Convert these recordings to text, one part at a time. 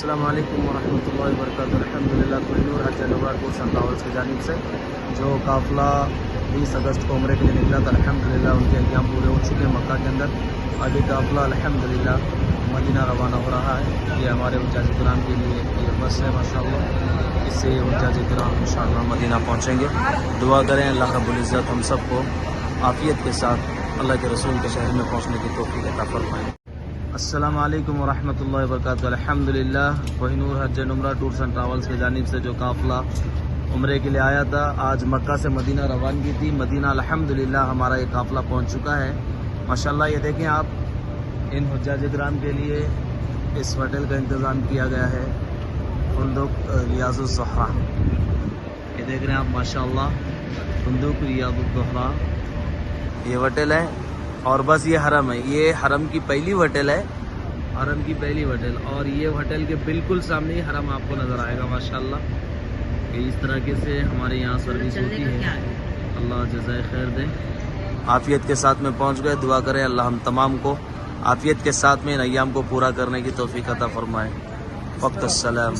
السلام علیکم ورحمۃ اللہ وبرکاتہ۔ الحمدللہ کوہ نور حج اینڈ عمرہ ٹورز اینڈ ٹریولز کی جانب سے جو قافلہ 20 اگست کو عمرے کے لیے نکلا تھا، الحمدللہ ان کے ایام پورے ہو چکے ہیں مکہ کے اندر۔ آگے قافلہ الحمدللہ مدینہ روانہ ہو رہا ہے۔ یہ ہمارے حجاج کرام کے لیے یہ بس ہے ماشاءاللہ، اس سے حجاج کرام انشاءاللہ مدینہ پہنچیں گے۔ دعا کریں اللہ رب العزت ہم سب کو عافیت کے ساتھ اللہ کے رسول کے شہر میں پہنچنے کی توفیق عطا فرمائے۔ السلام علیکم ورحمۃ اللہ وبرکاتہ۔ الحمدللہ کوہ نور حج اینڈ عمرہ ٹورز اینڈ ٹریولز کی جانب سے جو قافلہ عمرے کے لیے آیا تھا، آج مکہ سے مدینہ روانگی تھی۔ مدینہ الحمدللہ ہمارا یہ قافلہ پہنچ چکا ہے ماشاءاللہ۔ یہ دیکھیں آپ، ان حجاج کرام کے لیے اس ہوٹل کا انتظام کیا گیا ہے، فندق ریاض الزہرا۔ یہ دیکھ رہے ہیں آپ ماشاءاللہ، فندق ریاض الزہرا یہ ہوٹل ہے، اور بس یہ حرم ہے، یہ حرم کی پہلی ہوٹل ہے، حرم کی پہلی ہوٹل، اور یہ ہوٹل کے بالکل سامنے ہی حرم آپ کو نظر آئے گا ماشاءاللہ۔ کہ اس طریقے سے ہمارے یہاں سروس ہوتی ہے، اللہ جزائے خیر دے۔ عافیت کے ساتھ میں پہنچ گئے، دعا کریں اللہ ہم تمام کو عافیت کے ساتھ میں ان ایام کو پورا کرنے کی توفیق عطا فرمائے۔ وقت السلام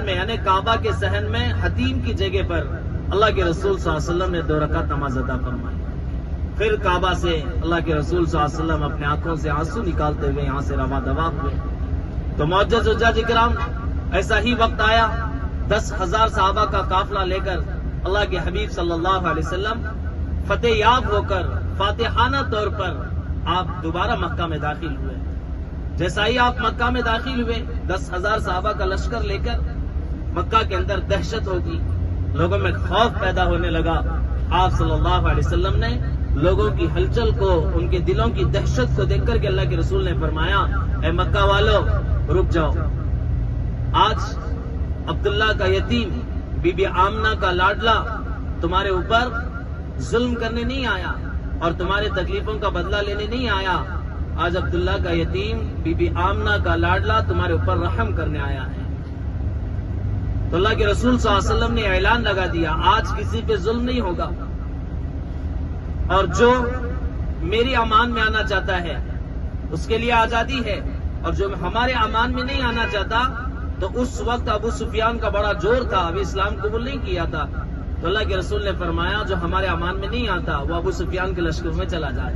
میں، یعنی کعبہ کے صحن میں حتیم کی جگہ پر اللہ کے رسول صلی اللہ علیہ وسلم نے 2 رکعت نماز عطا فرمائی۔ پھر کعبہ سے اللہ کے رسول صلی اللہ علیہ وسلم اپنے آنکھوں سے آنسو نکالتے ہوئے یہاں سے رواں دوا ہوئے۔ تو معزز حجاج کرام، ایسا ہی وقت آیا، 10,000 صحابہ کا قافلہ لے کر اللہ کے حبیب صلی اللہ علیہ وسلم فتح یاب ہو کر فاتحانہ طور پر آپ دوبارہ مکہ میں داخل ہوئے۔ جیسا ہی آپ مکہ میں داخل ہوئے، 10,000 صحابہ کا لشکر لے کر مکہ کے اندر دہشت ہوگی، لوگوں میں خوف پیدا ہونے لگا۔ آپ صلی اللہ علیہ وسلم نے لوگوں کی ہلچل کو، ان کے دلوں کی دہشت کو دیکھ کر کے اللہ کے رسول نے فرمایا، اے مکہ والو رک جاؤ، آج عبداللہ کا یتیم، بی بی آمنہ کا لاڈلا تمہارے اوپر ظلم کرنے نہیں آیا اور تمہارے تکلیفوں کا بدلہ لینے نہیں آیا، آج عبداللہ کا یتیم، بی بی آمنہ کا لاڈلا تمہارے اوپر رحم کرنے آیا ہے۔ تو اللہ کے رسول صلی اللہ علیہ وسلم نے اعلان لگا دیا، آج کسی پہ ظلم نہیں ہوگا، اور جو میری امان میں آنا چاہتا ہے اس کے لیے آزادی ہے، اور جو ہمارے امان میں نہیں آنا چاہتا، تو اس وقت ابو سفیان کا بڑا زور تھا، ابھی اسلام قبول نہیں کیا تھا، تو اللہ کے رسول نے فرمایا جو ہمارے امان میں نہیں آتا وہ ابو سفیان کے لشکر میں چلا جائے۔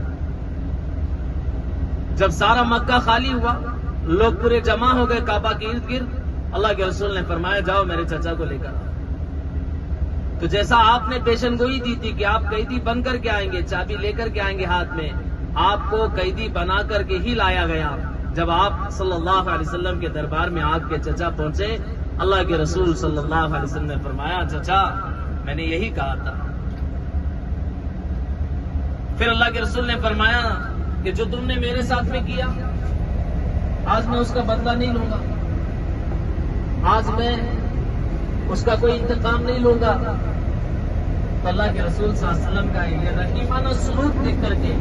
جب سارا مکہ خالی ہوا، لوگ پورے جمع ہو گئے کعبہ کے ارد گرد، اللہ کے رسول نے فرمایا جاؤ میرے چچا کو لے کر آؤ۔ تو جیسا آپ نے پیشن گوئی دی تھی کہ آپ قیدی بن کر کے آئیں گے، چابی لے کر کے آئیں گے ہاتھ میں، آپ کو قیدی بنا کر کے ہی لایا گیا۔ جب آپ صلی اللہ علیہ وسلم کے دربار میں آپ کے چچا پہنچے، اللہ کے رسول صلی اللہ علیہ وسلم نے فرمایا چچا میں نے یہی کہا تھا۔ پھر اللہ کے رسول نے فرمایا کہ جو تم نے میرے ساتھ میں کیا، آج میں اس کا بدلہ نہیں لوں گا، آج میں اس کا کوئی انتقام نہیں لوں گا۔ تو اللہ کے رسول صلی اللہ علیہ وسلم کا یہ رحیمانہ سلوک دیکھ کر کے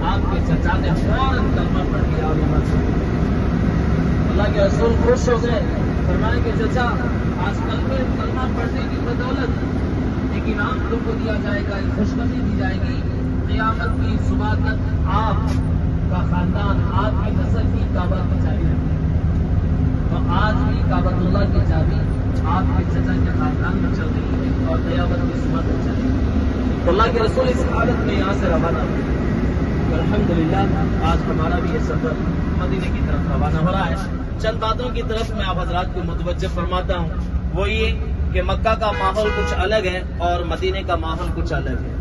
آپ کے چچا نے فوراً کلمہ پڑھ لیا اور ایمان سے اللہ کے رسول خوش ہو گئے، فرمایا کہ چچا آج کلمہ پڑھنے کی بدولت ایک انعام تم کو دیا جائے گا، ایک خوشخبری دی جائے گی، قیامت کی صبح تک آپ کا خاندان، آپ کی نسل کی کعبہ کی چابی رکھے۔ تو آج بھی کعبۃ اللہ کی چابی آپ کے چچا کے خاندان میں چل رہی ہے اور قیامت کی صبح تک چل رہی ہے۔ تو اللہ کے رسول اس حالت میں یہاں سے روانہ ہوئے۔ الحمدللہ آج ہمارا بھی یہ سفر مدینے کی طرف روانہ ہو رہا ہے۔ چند باتوں کی طرف میں آپ حضرات کو متوجہ فرماتا ہوں، وہ یہ کہ مکہ کا ماحول کچھ الگ ہے اور مدینے کا ماحول کچھ الگ ہے۔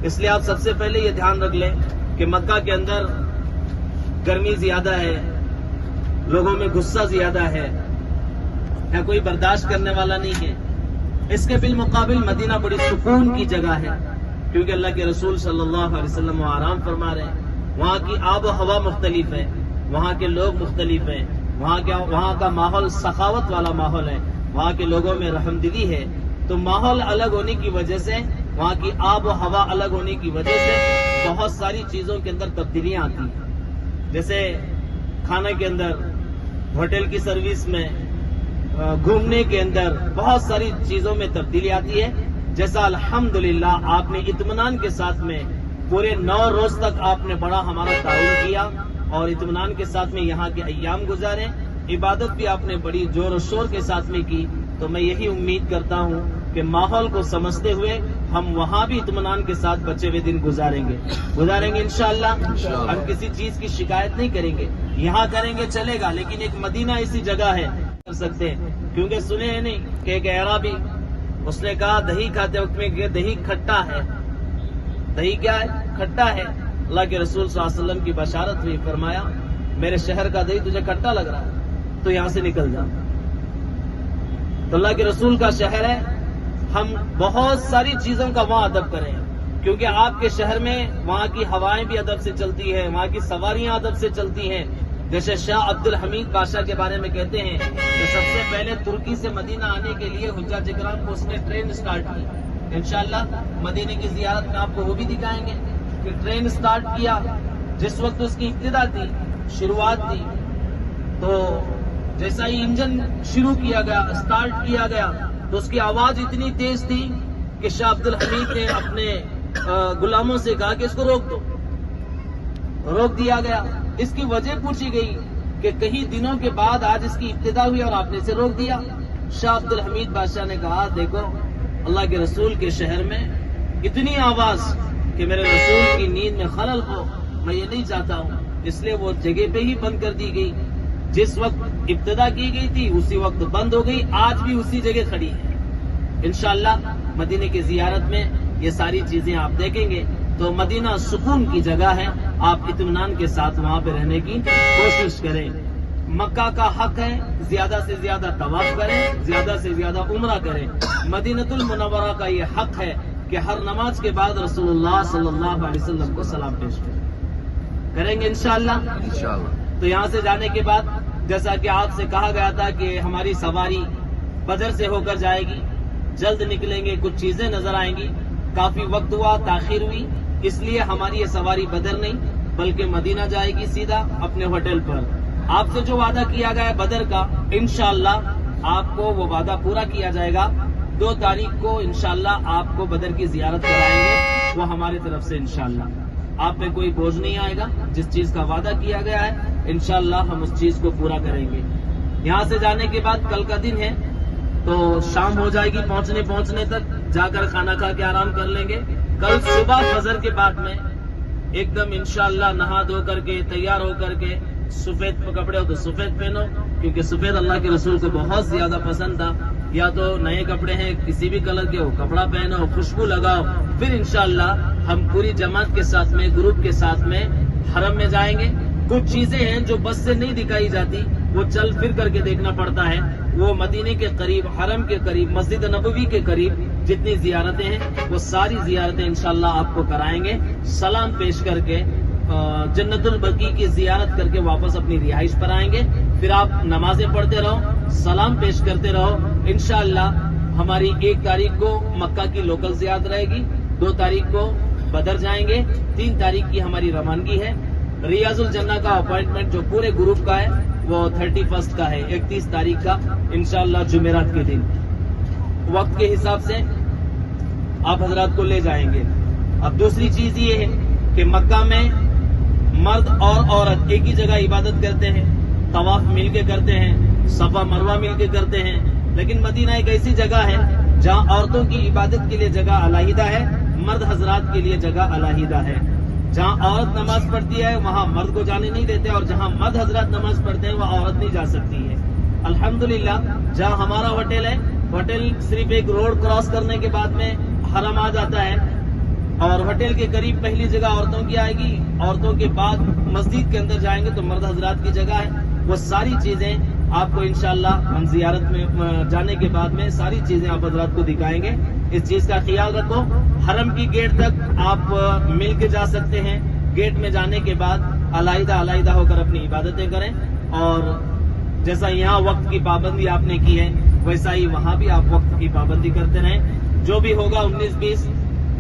اس لیے آپ سب سے پہلے یہ دھیان رکھ لیں کہ مکہ کے اندر گرمی زیادہ ہے، لوگوں میں غصہ زیادہ ہے، یہاں کوئی برداشت کرنے والا نہیں ہے۔ اس کے بالمقابل مدینہ بڑی سکون کی جگہ ہے، کیونکہ اللہ کے رسول صلی اللہ علیہ وسلم وہ آرام فرما رہے ہیں۔ وہاں کی آب و ہوا مختلف ہے، وہاں کے لوگ مختلف ہیں، وہاں کا ماحول سخاوت والا ماحول ہے، وہاں کے لوگوں میں رحم دلی ہے۔ تو ماحول الگ ہونے کی وجہ سے، وہاں کی آب و ہوا الگ ہونے کی وجہ سے بہت ساری چیزوں کے اندر تبدیلیاں آتی ہیں، جیسے کھانے کے اندر، ہوٹل کی سروس میں، گھومنے کے اندر بہت ساری چیزوں میں تبدیلی آتی ہے۔ جیسا الحمدللہ آپ نے اطمینان کے ساتھ میں پورے 9 روز تک آپ نے بڑا ہمارا تعاون کیا اور اطمینان کے ساتھ میں یہاں کے ایام گزارے، عبادت بھی آپ نے بڑی زور و شور کے ساتھ میں کی، تو میں یہی امید کرتا ہوں کہ ماحول کو سمجھتے ہوئے ہم وہاں بھی اطمینان کے ساتھ بچے ہوئے دن گزاریں گے انشاءاللہ۔ ہم کسی چیز کی شکایت نہیں کریں گے، یہاں کریں گے چلے گا، لیکن ایک مدینہ ایسی جگہ ہے کر سکتے ہیں، کیونکہ سنے ہیں نہیں کہ ایک اعرابی اس نے کہا دہی کھاتے وقت میں کہ دہی کھٹا ہے، دہی کیا ہے؟ کھٹا ہے۔ اللہ کے رسول صلی اللہ علیہ وسلم کی بشارت ہوئی، فرمایا میرے شہر کا دہی تجھے کھٹا لگ رہا ہے تو یہاں سے نکل جا۔ تو اللہ کے رسول کا شہر ہے، ہم بہت ساری چیزوں کا وہاں ادب کریں، کیونکہ آپ کے شہر میں وہاں کی ہوائیں بھی ادب سے چلتی ہیں، وہاں کی سواریاں ادب سے چلتی ہیں۔ جیسے شاہ عبد الحمید بادشاہ کے بارے میں کہتے ہیں کہ سب سے پہلے ترکی سے مدینہ آنے کے لیے حجاج کرام کو اس نے ٹرین سٹارٹ کی۔ انشاءاللہ مدینے کی زیارت میں آپ کو وہ بھی دکھائیں گے کہ ٹرین سٹارٹ کیا، جس وقت اس کی ابتدا تھی، شروعات تھی، تو جیسا ہی انجن شروع کیا گیا، سٹارٹ کیا گیا، تو اس کی آواز اتنی تیز تھی کہ شاہ عبد الحمید نے اپنے غلاموں سے کہا کہ اس کو روک دو، روک دیا گیا۔ اس کی وجہ پوچھی گئی کہ کئی دنوں کے بعد آج اس کی ابتدا ہوئی اور آپ نے اسے روک دیا۔ شاہ عبد الحمید بادشاہ نے کہا دیکھو اللہ کے رسول کے شہر میں اتنی آواز کہ میرے رسول کی نیند میں خلل ہو، میں یہ نہیں چاہتا ہوں، اس لیے وہ جگہ پہ ہی بند کر دی گئی، جس وقت ابتدا کی گئی تھی اسی وقت بند ہو گئی، آج بھی اسی جگہ کھڑی ہے۔ انشاءاللہ مدینے کی زیارت میں یہ ساری چیزیں آپ دیکھیں گے، تو مدینہ سکون کی جگہ ہے، آپ اطمینان کے ساتھ وہاں پہ رہنے کی کوشش کریں۔ مکہ کا حق ہے زیادہ سے زیادہ طواف کریں، زیادہ سے زیادہ عمرہ کریں۔ مدینۃ المنورہ کا یہ حق ہے کہ ہر نماز کے بعد رسول اللہ صلی اللہ علیہ وسلم کو سلام پیش کریں گے انشاءاللہ۔ تو یہاں سے جانے کے بعد جیسا کہ آپ سے کہا گیا تھا کہ ہماری سواری بدر سے ہو کر جائے گی، جلد نکلیں گے، کچھ چیزیں نظر آئیں گی، کافی وقت ہوا، تاخیر ہوئی، اس لیے ہماری یہ سواری بدر نہیں بلکہ مدینہ جائے گی سیدھا اپنے ہوٹل پر۔ آپ سے جو وعدہ کیا گیا ہے بدر کا، انشاءاللہ آپ کو وہ وعدہ پورا کیا جائے گا۔ 2 تاریخ کو انشاءاللہ آپ کو بدر کی زیارت کرائیں گے، وہ ہماری طرف سے انشاءاللہ۔ آپ پہ کوئی بوجھ نہیں آئے گا، جس چیز کا وعدہ کیا گیا ہے انشاءاللہ ہم اس چیز کو پورا کریں گے۔ یہاں سے جانے کے بعد کل کا دن ہے، تو شام ہو جائے گی پہنچنے تک، جا کر کھانا کھا کے آرام کر لیں گے۔ کل صبح فجر کے بعد میں ایک دم انشاءاللہ نہا دھو کر کے تیار ہو کر کے، سفید کپڑے ہو تو سفید پہنو، کیونکہ سفید اللہ کے رسول کو بہت زیادہ پسند تھا، یا تو نئے کپڑے ہیں کسی بھی کلر کے، وہ کپڑا پہنو، خوشبو لگاؤ، پھر انشاءاللہ ہم پوری جماعت کے ساتھ میں، گروپ کے ساتھ میں حرم میں جائیں گے۔ کچھ چیزیں ہیں جو بس سے نہیں دکھائی جاتی، وہ چل پھر کر کے دیکھنا پڑتا ہے۔ وہ مدینے کے قریب، حرم کے قریب، مسجد نبوی کے قریب جتنی زیارتیں ہیں وہ ساری زیارتیں انشاءاللہ آپ کو کرائیں گے، سلام پیش کر کے جنت البقیع کی زیارت کر کے واپس اپنی رہائش پر آئیں گے۔ پھر آپ نمازیں پڑھتے رہو، سلام پیش کرتے رہو۔ انشاءاللہ ہماری 1 تاریخ کو مکہ کی لوکل زیارت رہے گی، 2 تاریخ کو بدر جائیں گے، 3 تاریخ کی ہماری روانگی ہے۔ ریاض الجنہ کا اپوائنٹمنٹ جو پورے گروپ کا ہے وہ 31 کا ہے، 31 تاریخ کا انشاءاللہ جمعرات کے دن۔ وقت کے حساب سے آپ حضرات کو لے جائیں گے۔ اب دوسری چیز یہ ہے کہ مکہ میں مرد اور عورت ایک ہی جگہ عبادت کرتے ہیں، طواف مل کے کرتے ہیں، صفا مروہ مل کے کرتے ہیں، لیکن مدینہ ایک ایسی جگہ ہے جہاں عورتوں کی عبادت کے لیے جگہ علیحدہ ہے، مرد حضرات کے لیے جگہ علیحدہ ہے۔ جہاں عورت نماز پڑھتی ہے وہاں مرد کو جانے نہیں دیتے، اور جہاں مرد حضرات نماز پڑھتے ہیں وہاں عورت نہیں جا سکتی ہے۔ الحمدللہ جہاں ہمارا ہوٹل ہے، ہوٹل صرف ایک روڈ کراس کرنے کے بعد میں حرم آ جاتا ہے، اور ہوٹل کے قریب پہلی جگہ عورتوں کی آئے گی، عورتوں کے بعد مسجد کے اندر جائیں گے تو مرد حضرات کی جگہ ہے۔ وہ ساری چیزیں آپ کو انشاءاللہ ہم زیارت میں جانے کے بعد میں ساری چیزیں آپ حضرات کو دکھائیں گے۔ اس چیز کا خیال رکھو، حرم کی گیٹ تک آپ مل کے جا سکتے ہیں، گیٹ میں جانے کے بعد علیحدہ ہو کر اپنی عبادتیں کریں، اور جیسا یہاں وقت کی پابندی آپ نے کی ہے ویسا ہی وہاں بھی آپ وقت کی پابندی کرتے رہیں۔ جو بھی ہوگا 19-20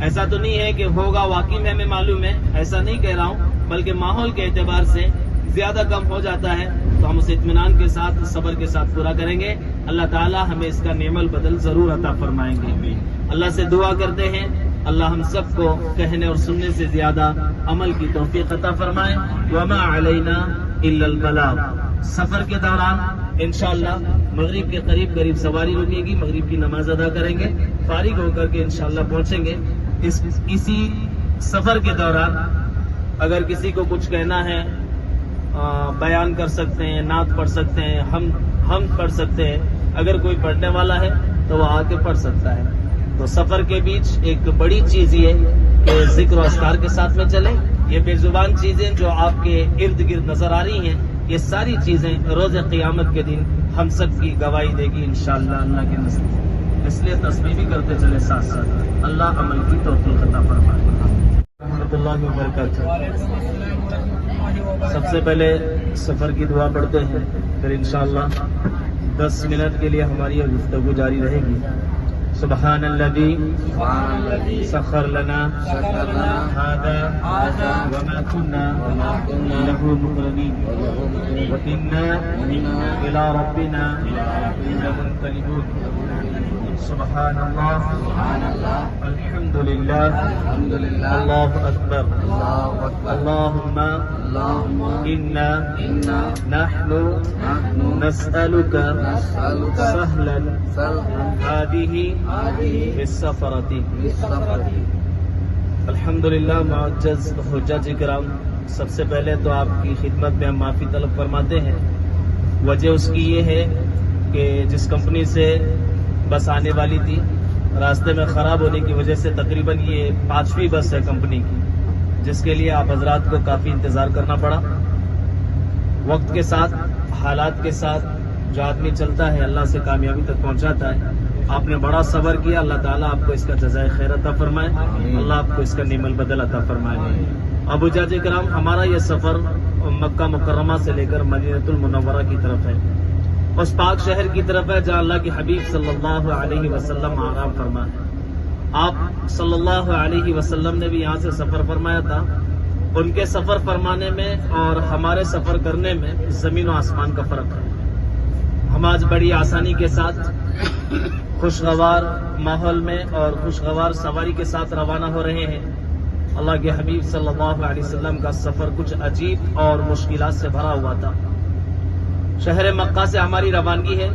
ایسا تو نہیں ہے کہ ہوگا واقعی میں ہمیں معلوم ہے، ایسا نہیں کہہ رہا ہوں، بلکہ ماحول کے اعتبار سے زیادہ کم ہو جاتا ہے تو ہم اسے اطمینان کے ساتھ، صبر کے ساتھ پورا کریں گے۔ اللہ تعالی ہمیں اس کا نعم البدل ضرور عطا فرمائیں گے۔ اللہ سے دعا کرتے ہیں اللہ ہم سب کو کہنے اور سننے سے زیادہ عمل کی توفیق عطا فرمائے۔ وما علینا الا البلاغ۔ سفر کے دوران انشاءاللہ مغرب کے قریب سواری رکے گی، مغرب کی نماز ادا کریں گے، فارغ ہو کر کے انشاءاللہ پہنچیں گے۔ اسی سفر کے دوران اگر کسی کو کچھ کہنا ہے بیان کر سکتے ہیں، نعت پڑھ سکتے ہیں، ہم پڑھ سکتے ہیں، اگر کوئی پڑھنے والا ہے تو وہ آ کے پڑھ سکتا ہے۔ تو سفر کے بیچ ایک بڑی چیز یہ کہ ذکر و اذکار کے ساتھ میں چلیں۔ یہ بے زبان چیزیں جو آپ کے ارد گرد نظر آ رہی ہیں، یہ ساری چیزیں روز قیامت کے دن ہم سب کی گواہی دے گی انشاءاللہ اللہ کے نزدیک۔ اس لیے تسبیح بھی کرتے چلے ساتھ ساتھ۔ اللہ عمل کی توفیق عطا فرمائے۔ رحمۃ اللہ وبرکاتہ۔ سب سے پہلے سفر کی دعا پڑھتے ہیں، پھر انشاءاللہ 10 منٹ کے لیے ہماری یہ گفتگو جاری رہے گی۔ سبحان الذی سخر لنا هذا وما كنا له مقرنين وإنا إلى ربنا لمنقلبون۔ سبحان اللہ، الحمد للہ، اللہ اکبر، اللہم انا نحن نسألک سہلا هذه بالسفرة۔ الحمدللہ معزز حجاج کرام، سب سے پہلے تو آپ کی خدمت میں ہم معافی طلب فرماتے ہیں۔ وجہ اس کی یہ ہے کہ جس کمپنی سے بس آنے والی تھی، راستے میں خراب ہونے کی وجہ سے تقریباً یہ 5ویں بس ہے کمپنی کی، جس کے لیے آپ حضرات کو کافی انتظار کرنا پڑا۔ وقت کے ساتھ، حالات کے ساتھ جو آدمی چلتا ہے اللہ سے کامیابی تک پہنچاتا ہے۔ آپ نے بڑا صبر کیا، اللہ تعالیٰ آپ کو اس کا جزائے خیر عطا فرمائے، اللہ آپ کو اس کا نعم البدل عطا فرمائے۔ ابو حجاج کرام، ہمارا یہ سفر مکہ مکرمہ سے لے کر مدینہ المنورہ کی طرف ہے، اس پاک شہر کی طرف ہے جہاں اللہ کے حبیب صلی اللہ علیہ وسلم آرام فرما ہے۔ آپ صلی اللہ علیہ وسلم نے بھی یہاں سے سفر فرمایا تھا۔ ان کے سفر فرمانے میں اور ہمارے سفر کرنے میں زمین و آسمان کا فرق ہے۔ ہم آج بڑی آسانی کے ساتھ خوشگوار ماحول میں اور خوشگوار سواری کے ساتھ روانہ ہو رہے ہیں۔ اللہ کے حبیب صلی اللہ علیہ وسلم کا سفر کچھ عجیب اور مشکلات سے بھرا ہوا تھا۔ شہر مکہ سے ہماری روانگی ہے،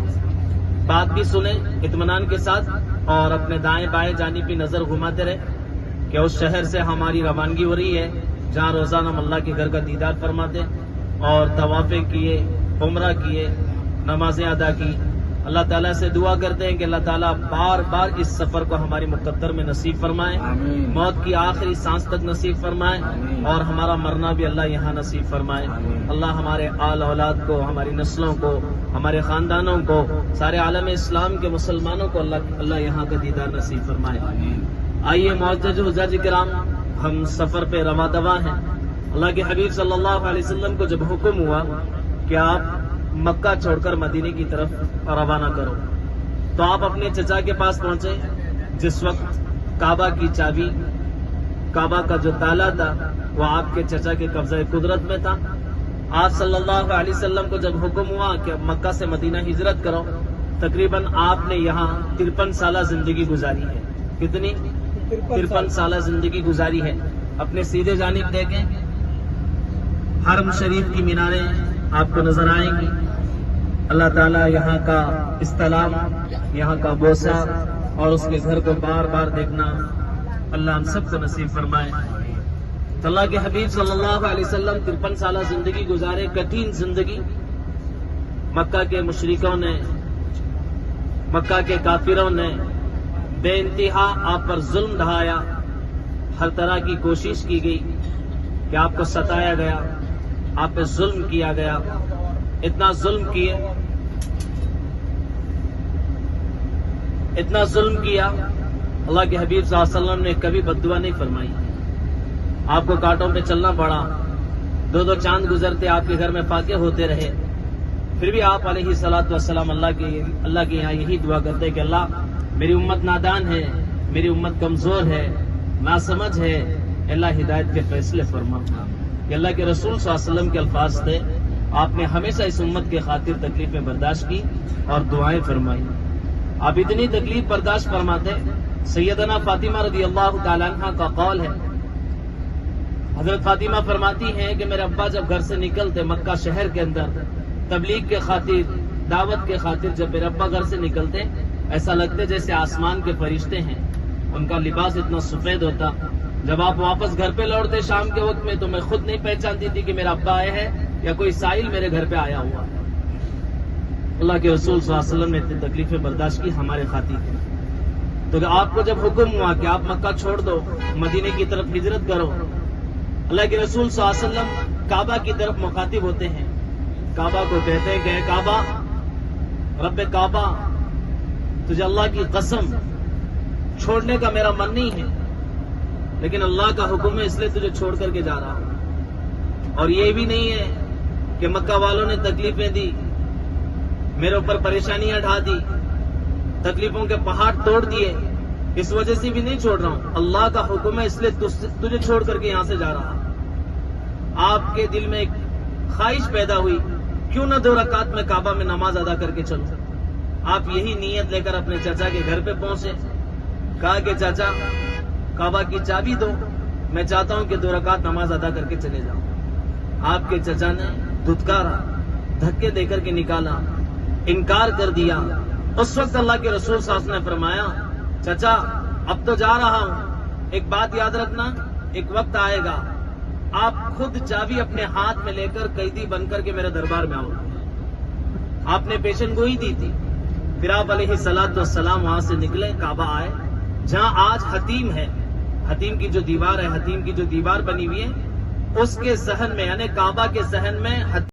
بات بھی سنیں اطمینان کے ساتھ اور اپنے دائیں بائیں جانب بھی نظر گھماتے رہے کہ اس شہر سے ہماری روانگی ہو رہی ہے جہاں روزانہ ہم اللہ کے گھر کا دیدار فرماتے اور طوافیں کیے، عمرہ کیے، نمازیں ادا کی۔ اللہ تعالیٰ سے دعا کرتے ہیں کہ اللہ تعالیٰ بار بار اس سفر کو ہماری مقدر میں نصیب فرمائے، موت کی آخری سانس تک نصیب فرمائے اور ہمارا مرنا بھی اللہ یہاں نصیب فرمائے۔ اللہ ہمارے آل اولاد کو، ہماری نسلوں کو، ہمارے خاندانوں کو، سارے عالم اسلام کے مسلمانوں کو اللہ یہاں کا دیدار نصیب فرمائے۔ آئیے معزز حجاج کرام، ہم سفر پہ رواں دواں ہیں۔ اللہ کے حبیب صلی اللہ علیہ وسلم کو جب حکم ہوا کہ آپ مکہ چھوڑ کر مدینے کی طرف روانہ کرو تو آپ اپنے چچا کے پاس پہنچے، جس وقت کعبہ کی چابی، کعبہ کا جو تالا تھا وہ آپ کے چچا کے قبضہ قدرت میں تھا۔ آپ صلی اللہ علیہ وسلم کو جب حکم ہوا کہ مکہ سے مدینہ ہجرت کرو، تقریباً آپ نے یہاں 53 سالہ زندگی گزاری ہے۔ کتنی؟ 53 سالہ زندگی گزاری ہے۔ اپنے سیدھے جانب دیکھیں، حرم شریف کی میناریں آپ کو نظر آئیں گی۔ اللہ تعالیٰ یہاں کا استلام، یہاں کا بوسہ اور اس کے گھر کو بار بار دیکھنا اللہ ہم سب کو نصیب فرمائے۔ تو اللہ کے حبیب صلی اللہ علیہ وسلم 53 سالہ زندگی گزارے، کٹھن زندگی۔ مکہ کے مشرکوں نے، مکہ کے کافروں نے بے انتہا آپ پر ظلم ڈھایا، ہر طرح کی کوشش کی گئی کہ آپ کو ستایا گیا، آپ پہ ظلم کیا گیا، اتنا ظلم کیے، اتنا ظلم کیا۔ اللہ کے حبیب صلی اللہ علیہ وسلم نے کبھی بد دعا نہیں فرمائی۔ آپ کو کانٹوں پہ چلنا پڑا، 2 چاند گزرتے آپ کے گھر میں فاقے ہوتے رہے، پھر بھی آپ علیہ الصلوۃ والسلام اللہ کے یہاں یہی دعا کرتے کہ اللہ میری امت نادان ہے، میری امت کمزور ہے، ناسمجھ ہے، اللہ ہدایت کے فیصلے فرما۔ کہ اللہ کے رسول صلی اللہ علیہ وسلم کے الفاظ تھے، آپ نے ہمیشہ اس امت کے خاطر تکلیفیں برداشت کی اور دعائیں فرمائی۔ آپ اتنی تکلیف برداشت فرماتے، سیدنا فاطمہ رضی اللہ تعالیٰ عنہ کا قول ہے، حضرت فاطمہ فرماتی ہیں کہ میرے ابا جب گھر سے نکلتے مکہ شہر کے اندر تبلیغ کے خاطر دعوت کے خاطر جب میرے ابا گھر سے نکلتے ایسا لگتے جیسے آسمان کے فرشتے ہیں. ان کا لباس اتنا سفید ہوتا. جب آپ واپس گھر پہ لوٹتے شام کے وقت میں تو میں خود نہیں پہچانتی تھی کہ میرا ابا آئے ہیں یا کوئی سائل میرے گھر پہ آیا ہوا ہے. اللہ کے رسول صلی اللہ علیہ وسلم نے اتنی تکلیفیں برداشت کی ہمارے خاطر. تو آپ کو جب حکم ہوا کہ آپ مکہ چھوڑ دو, مدینے کی طرف ہجرت کرو, اللہ کے رسول صلی اللہ علیہ وسلم کعبہ کی طرف مخاطب ہوتے ہیں. کعبہ کو کہتے ہیں کہ اے کعبہ, رب کعبہ, تجھے اللہ کی قسم چھوڑنے کا میرا من نہیں ہے, لیکن اللہ کا حکم ہے اس لیے تجھے چھوڑ کر کے جا رہا ہوں. اور یہ بھی نہیں ہے کہ مکہ والوں نے تکلیفیں دی, میرے اوپر پریشانیاں ڈھا دی, تکلیفوں کے پہاڑ توڑ دیے, اس وجہ سے بھی نہیں چھوڑ رہا ہوں. اللہ کا حکم ہے اس لیے تجھے چھوڑ کر کے یہاں سے جا رہا ہوں. آپ کے دل میں ایک خواہش پیدا ہوئی, کیوں نہ 2 رکعت میں کعبہ میں نماز ادا کر کے چلوں. آپ یہی نیت لے کر اپنے چچا کے گھر پہ پہنچے. کہا کہ چچا, کعبہ کی چابی دو, میں چاہتا ہوں کہ 2 رکعت نماز ادا کر کے چلے جاؤں. آپ کے چچا نے دھتکارا, دھکے دے کر کے نکالا, انکار کر دیا. اس وقت اللہ کے رسول صلی اللہ علیہ وسلم نے فرمایا, چچا اب تو جا رہا ہوں, ایک بات یاد رکھنا, ایک وقت آئے گا آپ خود چابی اپنے ہاتھ میں لے کر قیدی بن کر کے میرے دربار میں آؤ. آپ نے پیشن گوئی دی تھی. پھر آپ علیہ الصلوۃ والسلام وہاں سے نکلے, کعبہ آئے, جہاں آج حتیم ہے. حتیم کی جو دیوار ہے, حتیم کی جو دیوار بنی ہوئی ہے, اس کے صحن میں یعنی کعبہ کے صحن میں